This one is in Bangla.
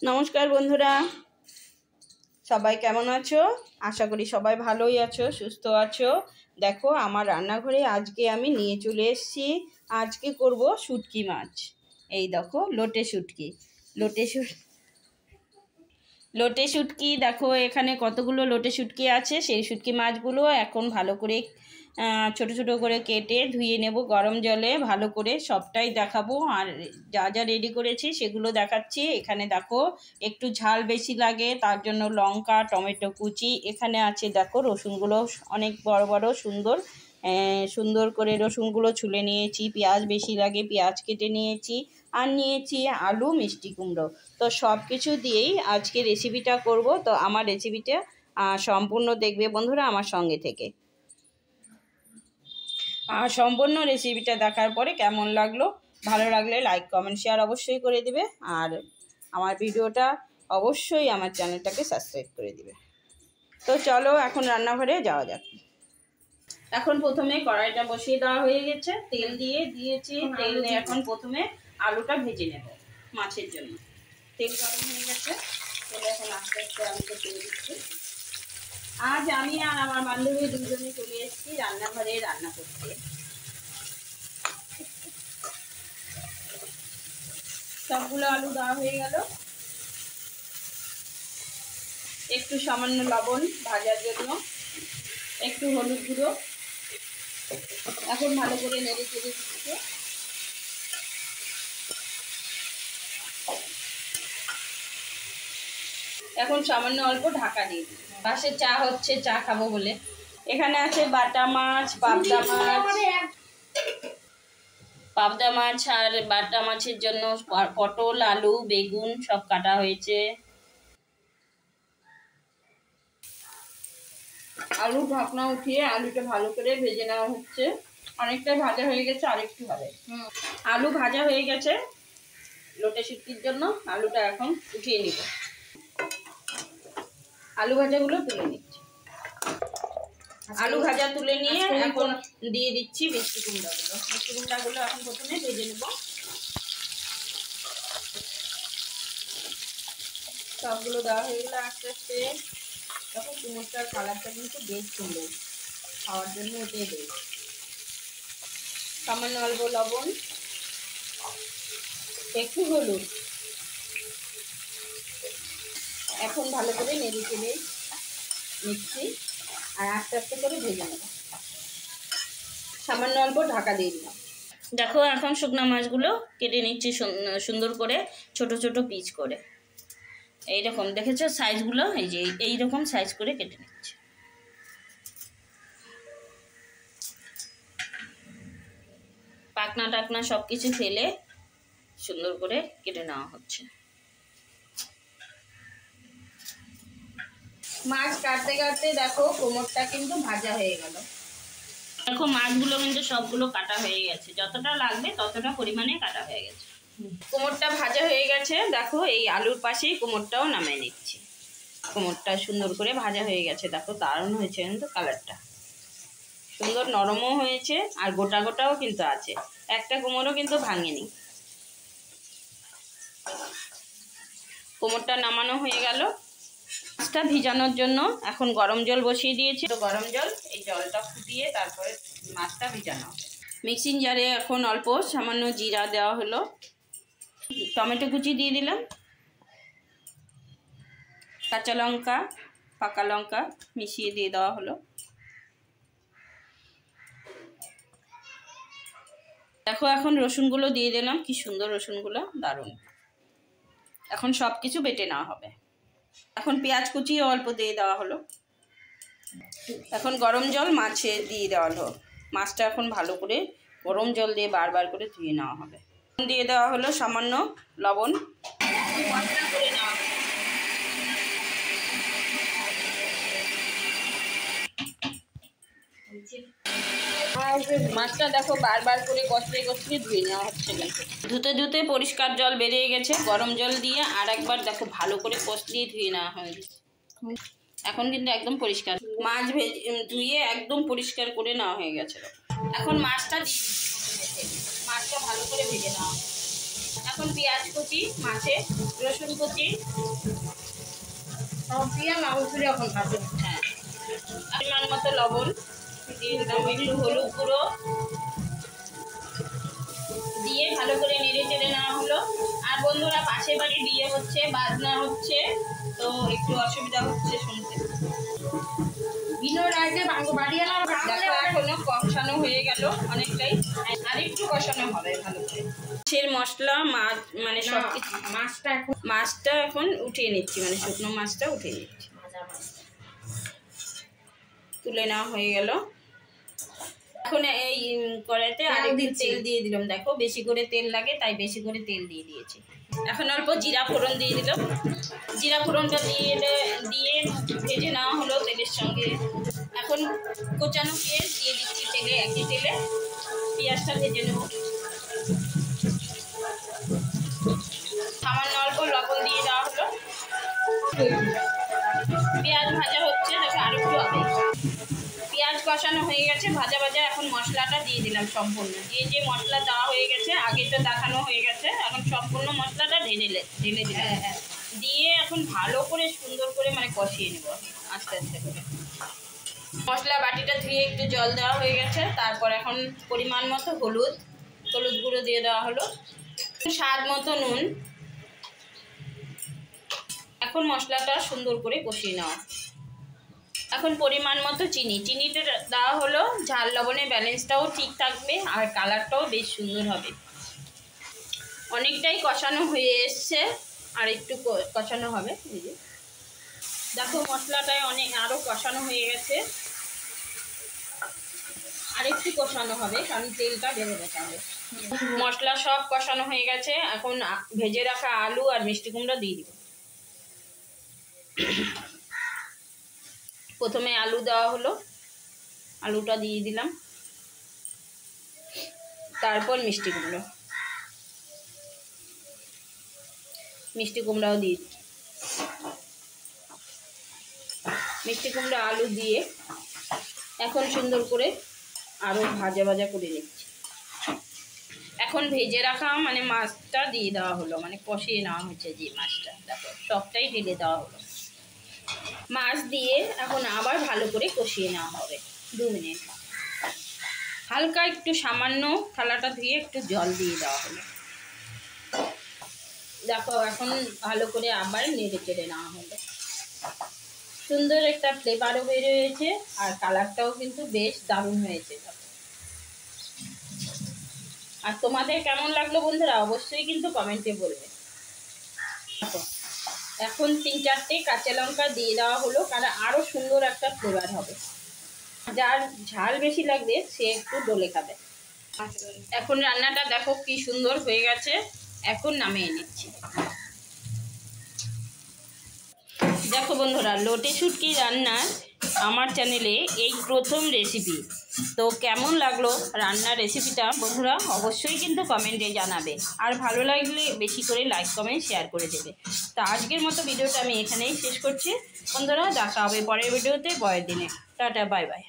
নমস্কার বন্ধুরা, সবাই কেমন আছো? আশা করি সবাই ভালোই আছো, সুস্থ আছো। দেখো আমার রান্নাঘরে আজকে আমি নিয়ে চলে এসেছি। আজকে করব শুটকি মাছ। এই দেখো লোটে শুটকি। লোটে শুটকি দেখো, এখানে কতগুলো লোটে শুটকি আছে। সেই শুটকি মাছগুলো এখন ভালো করে ছোট ছোট করে কেটে ধুয়ে নেব গরম জলে ভালো করে। সবটাই দেখাবো, আর যা যা রেডি করেছি সেগুলো দেখাচ্ছি। এখানে দেখো একটু ঝাল বেশি লাগে, তার জন্য লঙ্কা, টমেটো কুচি। এখানে আছে দেখো রসুনগুলো অনেক বড় বড় সুন্দর সুন্দর করে রসুনগুলো ছুলে নিয়েছি। পেঁয়াজ বেশি লাগে, পেঁয়াজ কেটে নিয়েছি। আর নিয়েছি আলু, মিষ্টি কুমড়ো। তো সব কিছু দিয়েই আজকে রেসিপিটা করব। তো আমার রেসিপিটা সম্পূর্ণ দেখবে বন্ধুরা আমার সঙ্গে থেকে। আর সম্পূর্ণ রেসিপিটা দেখার পরে কেমন লাগলো, ভালো লাগলে লাইক কমেন্ট শেয়ার অবশ্যই করে দিবে। আর আমার ভিডিওটা অবশ্যই আমার চ্যানেলটাকে সাবস্ক্রাইব করে দিবে। তো চলো এখন রান্নাঘরে যাওয়া যাক। এখন প্রথমে কড়াইটা বসিয়ে দেওয়া হয়ে গেছে, তেল দিয়েছি। তেল দিয়ে এখন প্রথমে আলুটা ভেজে নেব মাছের জন্য। তেল গরম হয়ে গেছে, তেল এখন আস্তে আস্তে আলুটা তেল দিচ্ছি। আজ আমি আর আমার বান্ধবী দুজনে চলে এসেছি রান্নাঘরে রান্না করতে। সবগুলো আলু দেওয়া হয়ে গেল। একটু সামান্য লবণ ভাজার জন্য, একটু হলুদ গুঁড়ো। এখন ভালো করে নেড়ে চেড়ে দিচ্ছে। এখন সামান্য অল্প ঢাকা দিয়ে দিই। পাশে চা হচ্ছে, চা খাবো বলে। এখানে আছে বাটা মাছ, পাবদা মাছ আর বাটা মাছের জন্য পটল, আলু, বেগুন সব কাটা হয়েছে। আলু ঢাকনা উঠিয়ে আলুটা ভালো করে ভেজে নেওয়া হচ্ছে। অনেকটা ভাজা হয়ে গেছে, আরেকটু হবে। আলু ভাজা হয়ে গেছে লোটে শুটকির জন্য। আলুটা এখন উঠিয়ে নিব। আলু ভাজাগুলো তুলে নিচ্ছি। আলু ভাজা তুলে নিয়ে এখন দিয়ে দিচ্ছি মিষ্টি কুমড়াগুলো। মিষ্টি কুমড়াগুলো এখন প্রথমে ভেজে নেব। সবগুলো দেওয়া হয়ে গেলে আস্তে আস্তে। তখন কুমড়োটার কালারটা কিন্তু বেশ সুন্দর, খাওয়ার জন্য এটাই দেয়। সামান্য অল্প লবণ, একটু হলুদ। এখন ভালো করে নেড়ে চেড়ে নিচ্ছি আর আস্তে আস্তে করে ভেজে নেব। সামান্য অল্প ঢাকা দিয়ে দিলাম। দেখো এখন শুকনো মাছগুলো কেটে নিচ্ছি সুন্দর করে, ছোট ছোট পিস করে। এইরকম দেখেছো সাইজগুলো, এই যে এইরকম সাইজ করে কেটে নিচ্ছি। পাকনা টাকনা সব কিছু ফেলে সুন্দর করে কেটে নেওয়া হচ্ছে। মাছ কাটতে কাটতে দেখো কোমরটা কিন্তু ভাজা হয়ে গেল। দেখো মাছগুলো কিন্তু সবগুলো কাটা হয়ে গেছে, যতটা লাগবে ততটা পরিমাণে কাটা হয়ে গেছে। কোমরটা ভাজা হয়ে গেছে। দেখো এই আলুর পাশেই কোমরটাও নামিয়ে নিচ্ছি। কোমরটা সুন্দর করে ভাজা হয়ে গেছে। দেখো দারুণ হয়েছে কিন্তু কালারটা, সুন্দর নরমও হয়েছে আর গোটা গোটাও কিন্তু আছে। একটা কোমরও কিন্তু ভাঙেনি। কোমরটা নামানো হয়ে গেল। মাছটা ভিজানোর জন্য এখন গরম জল বসিয়ে দিয়েছি। তো গরম জল, এই জলটা ফুটিয়ে তারপরে মাছটা ভিজানো হবে। মিক্সিং জারে এখন অল্প সামান্য জিরা দেওয়া হলো, টমেটো কুচি দিয়ে দিলাম, কাঁচা লঙ্কা, পাকা লঙ্কা মিশিয়ে দিয়ে দেওয়া হলো। দেখো এখন রসুনগুলো দিয়ে দিলাম, কি সুন্দর রসুনগুলো, দারুণ। এখন সব কিছু বেটে নেওয়া হবে। এখন পেঁয়াজ কুচিও অল্প দিয়ে দেওয়া হলো। এখন গরম জল মাছে দিয়ে দেওয়া হলো। মাছটা এখন ভালো করে গরম জল দিয়ে বারবার করে ধুয়ে নেওয়া হবে। দিয়ে দেওয়া হলো সামান্য লবণ। মাছটা দেখো বারবার করে কষলে কষলে ধুয়ে নেওয়া হচ্ছে। ধুতে ধুতে পরিষ্কার জল বেরিয়ে গেছে। গরম জল দিয়ে আর একবার দেখো ভালো করে কষলিয়ে ধুয়ে নেওয়া হয়ে গেছে। এখন কিন্তু একদম পরিষ্কার মাছ ধুয়ে একদম পরিষ্কার করে নেওয়া হয়ে গেছে। এখন মাছটা ভালো করে ভেজে নেওয়া হবে। এখন পেঁয়াজ কুচি, মাছে রসুন কুচি সব দিয়ে মাংসগুলো এখন ভাজবো। হ্যাঁ, পরিমাণ মতো লবণ দিয়ে দিলাম, একটু হলুদ গুঁড়ো দিয়ে ভালো করে নেড়ে চেড়ে নেওয়া হলো। আর বন্ধুরা পাশের বাড়ি বিয়ে হচ্ছে, বাজনা হচ্ছে, তো একটু অসুবিধা হচ্ছে শুনতে। এখনো কষানো হয়ে গেল অনেকটাই, আর একটু কষানো হবে ভালো করে। মাছের মশলা মাছ মানে সব কিছু, মাছটা এখন উঠিয়ে নিচ্ছি, মানে শুকনো মাছটা উঠিয়ে নিচ্ছি, তুলে নেওয়া হয়ে গেল। এখন এই কড়াইতে আর একটু তেল দিয়ে দিলাম, দেখো বেশি করে তেল লাগে তাই বেশি করে তেল দিয়ে দিয়েছি। এখন অল্প জিরা ফোড়ন দিয়ে দিলাম, জিরা ফোড়নটা দিয়ে ভেজে নেওয়া হলো তেলের সঙ্গে। এখন কোচানো পেঁয়াজ দিয়ে দিচ্ছি তেলে, একই তেলে পেঁয়াজটা ভেজে নেব। সামান্য অল্প লবণ দিয়ে দেওয়া হলো। পেঁয়াজ ভাজা হচ্ছে, দেখো আর একটু হবে। পেঁয়াজ কষানো হয়ে গেছে ভাজা ভাজা, এখন মশলাটা দিয়ে দিলাম সম্পূর্ণ। যে মশলা দেওয়া হয়ে গেছে, আগে তো দেখানো হয়ে গেছে, এখন সম্পূর্ণ মশলাটা ঢেলে দিলাম। দিয়ে এখন ভালো করে সুন্দর করে মানে কষিয়ে নেব আস্তে আস্তে করে। মশলা বাটিটা ধুয়ে একটু জল দেওয়া হয়ে গেছে, তারপর এখন পরিমাণ মতো হলুদ গুঁড়ো দিয়ে দেওয়া হলো, স্বাদ মতো নুন। এখন মশলাটা সুন্দর করে কষিয়ে নেওয়া। এখন পরিমাণ মতো চিনিটা দেওয়া হলো, ঝাল লবণের ব্যালেন্সটাও ঠিক থাকবে আর কালারটাও বেশ সুন্দর হবে। অনেকটাই কষানো হয়ে এসছে, আর একটু কষানো হবে। দেখো মশলাটায় আরও কষানো হয়ে গেছে, আর একটু কষানো হবে কারণ তেলটা বেড়ে যেতে হবে। মশলা সব কষানো হয়ে গেছে, এখন ভেজে রাখা আলু আর মিষ্টি কুমড়া দিয়ে দিব। প্রথমে আলু দেওয়া হলো, আলুটা দিয়ে দিলাম, তারপর মিষ্টি কুমড়াও দিয়ে দিই। মিষ্টি কুমড়া আলু দিয়ে এখন সুন্দর করে আরও ভাজা ভাজা করে নিচ্ছি। এখন ভেজে রাখা মানে মাছটা দিয়ে দেওয়া হলো, মানে কষিয়ে নেওয়া হচ্ছে যে মাছটা, দেখো সবটাই ঢেলে দেওয়া হলো। মাছ দিয়ে এখন আবার ভালো করে কষিয়ে নেওয়া হবে 2 মিনিট। হালকা একটু সামান্য থালাটা ধুয়ে একটু জল দিয়ে দেওয়া হলো। দেখো এখন ভালো করে আবার নেড়ে চেড়ে নেওয়া হলো। সুন্দর একটা ফ্লেভারও বেরিয়েছে আর কালারটাও কিন্তু বেশ দারুণ হয়েছে। আর তোমাদের কেমন লাগলো বন্ধুরা অবশ্যই কিন্তু কমেন্টে বলবে। এখন 3-4টে কাঁচা লঙ্কা দিয়ে দেওয়া হলো, কারণ আরও সুন্দর একটা ফ্লেভার হবে। যার ঝাল বেশি লাগবে সে একটু ডলে খাবে। এখন রান্নাটা দেখো কি সুন্দর হয়ে গেছে, এখন নামিয়ে নিচ্ছি। দেখো বন্ধুরা লোটে শুটকি রান্নার আমার চ্যানেলে এই প্রথম রেসিপি। তো কেমন লাগলো রান্নার রেসিপিটা বন্ধুরা অবশ্যই কিন্তু কমেন্টে জানাবে, আর ভালো লাগলে বেশি করে লাইক কমেন্ট শেয়ার করে দেবে। তো আজকের মতো ভিডিওটা আমি এখানেই শেষ করছি বন্ধুরা, দেখা হবে পরের ভিডিওতে পরের দিনে। Tata bye bye.